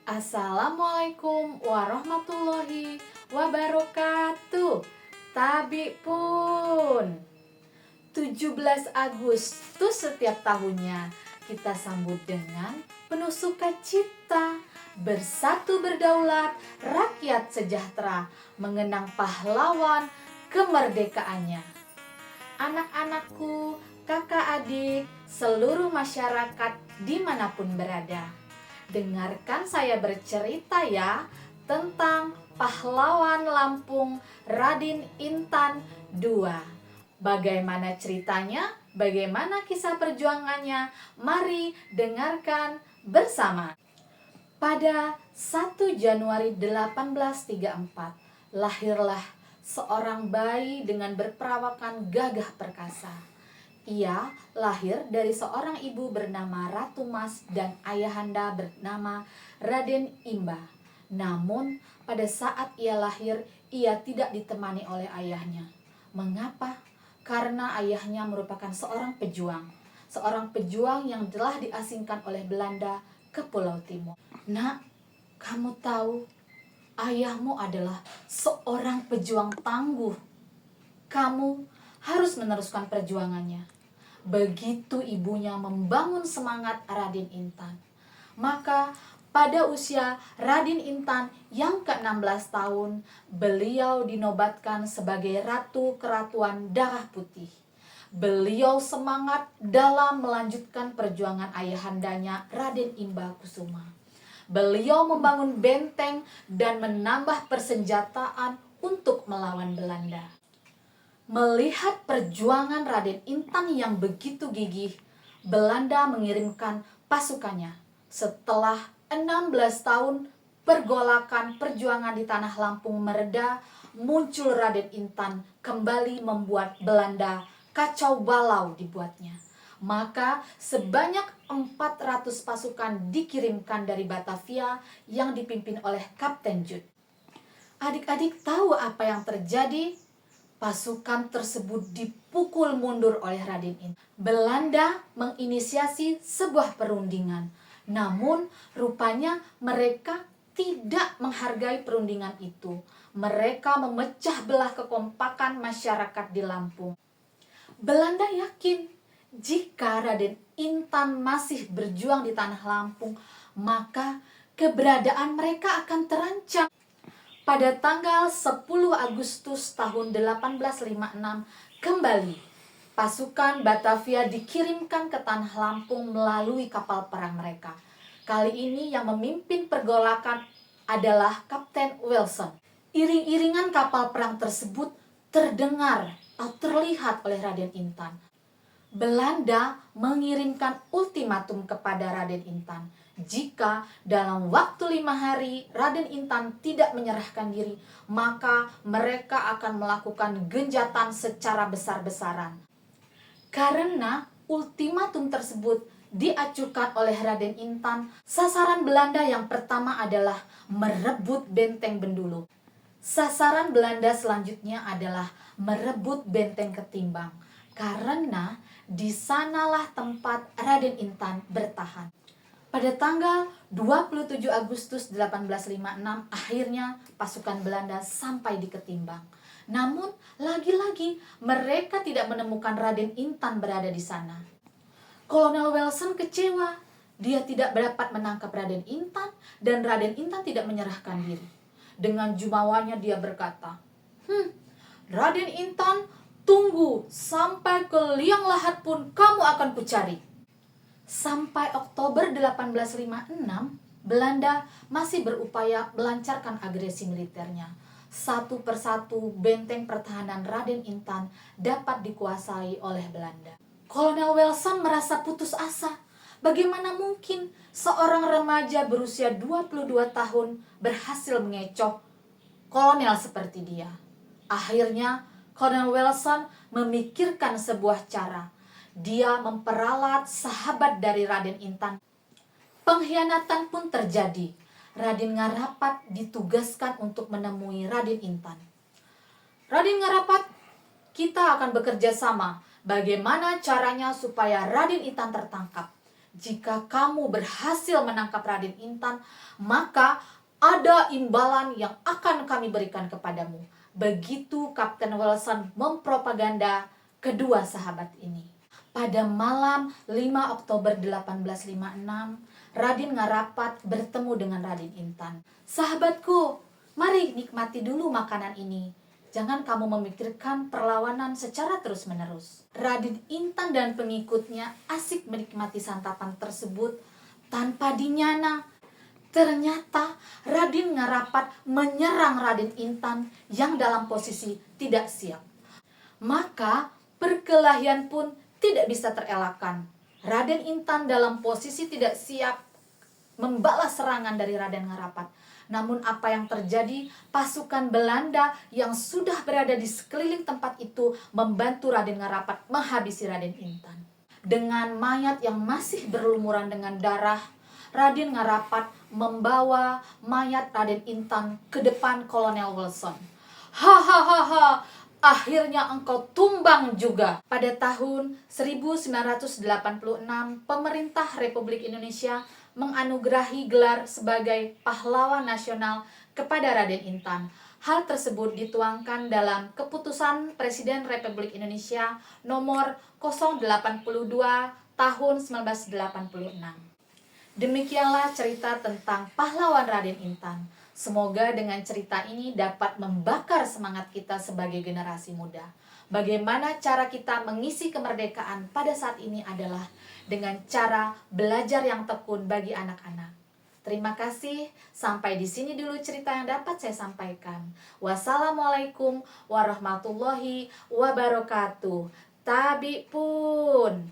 Assalamualaikum warahmatullahi wabarakatuh. Tabi pun 17 Agustus setiap tahunnya kita sambut dengan penuh sukacita, bersatu berdaulat, rakyat sejahtera, mengenang pahlawan kemerdekaannya. Anak-anakku, kakak adik, seluruh masyarakat dimanapun berada, dengarkan saya bercerita ya tentang pahlawan Lampung Raden Intan II. Bagaimana ceritanya? Bagaimana kisah perjuangannya? Mari dengarkan bersama. Pada 1 Januari 1834, lahirlah seorang bayi dengan berperawakan gagah perkasa. Ia lahir dari seorang ibu bernama Ratu Mas dan ayahanda bernama Raden Imba. Namun pada saat ia lahir, ia tidak ditemani oleh ayahnya. Mengapa? Karena ayahnya merupakan seorang pejuang yang telah diasingkan oleh Belanda ke Pulau Timur. Nak, kamu tahu, ayahmu adalah seorang pejuang tangguh. Kamu harus meneruskan perjuangannya. Begitu ibunya membangun semangat Raden Intan, maka pada usia Raden Intan yang ke-16 tahun, beliau dinobatkan sebagai Ratu Keratuan Darah Putih. Beliau semangat dalam melanjutkan perjuangan ayahandanya Raden Imba Kusuma. Beliau membangun benteng dan menambah persenjataan untuk melawan Belanda. Melihat perjuangan Raden Intan yang begitu gigih, Belanda mengirimkan pasukannya. Setelah 16 tahun pergolakan perjuangan di tanah Lampung mereda, muncul Raden Intan kembali membuat Belanda kacau balau dibuatnya. Maka sebanyak 400 pasukan dikirimkan dari Batavia yang dipimpin oleh Kapten Judd. Adik-adik tahu apa yang terjadi? Pasukan tersebut dipukul mundur oleh Raden Intan. Belanda menginisiasi sebuah perundingan. Namun rupanya mereka tidak menghargai perundingan itu. Mereka memecah belah kekompakan masyarakat di Lampung. Belanda yakin jika Raden Intan masih berjuang di tanah Lampung, maka keberadaan mereka akan terancam. Pada tanggal 10 Agustus tahun 1856, kembali pasukan Batavia dikirimkan ke tanah Lampung melalui kapal perang mereka. Kali ini yang memimpin pergolakan adalah Kapten Wilson. Iring-iringan kapal perang tersebut terdengar atau terlihat oleh Raden Intan. Belanda mengirimkan ultimatum kepada Raden Intan. Jika dalam waktu 5 hari Raden Intan tidak menyerahkan diri, maka mereka akan melakukan genjatan secara besar-besaran. Karena ultimatum tersebut diajukan oleh Raden Intan, sasaran Belanda yang pertama adalah merebut benteng Bendulu. Sasaran Belanda selanjutnya adalah merebut benteng Ketimbang, karena di sanalah tempat Raden Intan bertahan. Pada tanggal 27 Agustus 1856, akhirnya pasukan Belanda sampai di Ketimbang. Namun, lagi-lagi mereka tidak menemukan Raden Intan berada di sana. Kolonel Wilson kecewa. Dia tidak dapat menangkap Raden Intan dan Raden Intan tidak menyerahkan diri. Dengan jumawanya dia berkata, Raden Intan, tunggu sampai ke liang lahat pun kamu akan kucari. Sampai Oktober 1856, Belanda masih berupaya melancarkan agresi militernya. Satu persatu benteng pertahanan Raden Intan dapat dikuasai oleh Belanda. Kolonel Wilson merasa putus asa. Bagaimana mungkin seorang remaja berusia 22 tahun berhasil mengecoh kolonel seperti dia? Akhirnya, Kolonel Wilson memikirkan sebuah cara. Dia memperalat sahabat dari Raden Intan. Pengkhianatan pun terjadi. Raden Ngarapat ditugaskan untuk menemui Raden Intan. Raden Ngarapat, kita akan bekerja sama. Bagaimana caranya supaya Raden Intan tertangkap? Jika kamu berhasil menangkap Raden Intan, maka ada imbalan yang akan kami berikan kepadamu. Begitu Kapten Wilson mempropaganda kedua sahabat ini. Pada malam 5 Oktober 1856, Raden Ngarapat bertemu dengan Raden Intan. "Sahabatku, mari nikmati dulu makanan ini. Jangan kamu memikirkan perlawanan secara terus-menerus." Raden Intan dan pengikutnya asik menikmati santapan tersebut tanpa dinyana. Ternyata Raden Ngarapat menyerang Raden Intan yang dalam posisi tidak siap. Maka perkelahian pun tidak bisa terelakkan. Raden Intan dalam posisi tidak siap membalas serangan dari Raden Ngarapat. Namun apa yang terjadi? Pasukan Belanda yang sudah berada di sekeliling tempat itu membantu Raden Ngarapat menghabisi Raden Intan. Dengan mayat yang masih berlumuran dengan darah, Raden Ngarapat membawa mayat Raden Intan ke depan Kolonel Wilson. "Hahaha, akhirnya engkau tumbang juga." Pada tahun 1986, pemerintah Republik Indonesia menganugerahi gelar sebagai pahlawan nasional kepada Raden Intan. Hal tersebut dituangkan dalam Keputusan Presiden Republik Indonesia nomor 082 tahun 1986. Demikianlah cerita tentang pahlawan Raden Intan. Semoga dengan cerita ini dapat membakar semangat kita sebagai generasi muda. Bagaimana cara kita mengisi kemerdekaan pada saat ini adalah dengan cara belajar yang tekun bagi anak-anak. Terima kasih, sampai di sini dulu cerita yang dapat saya sampaikan. Wassalamualaikum warahmatullahi wabarakatuh. Tabi pun.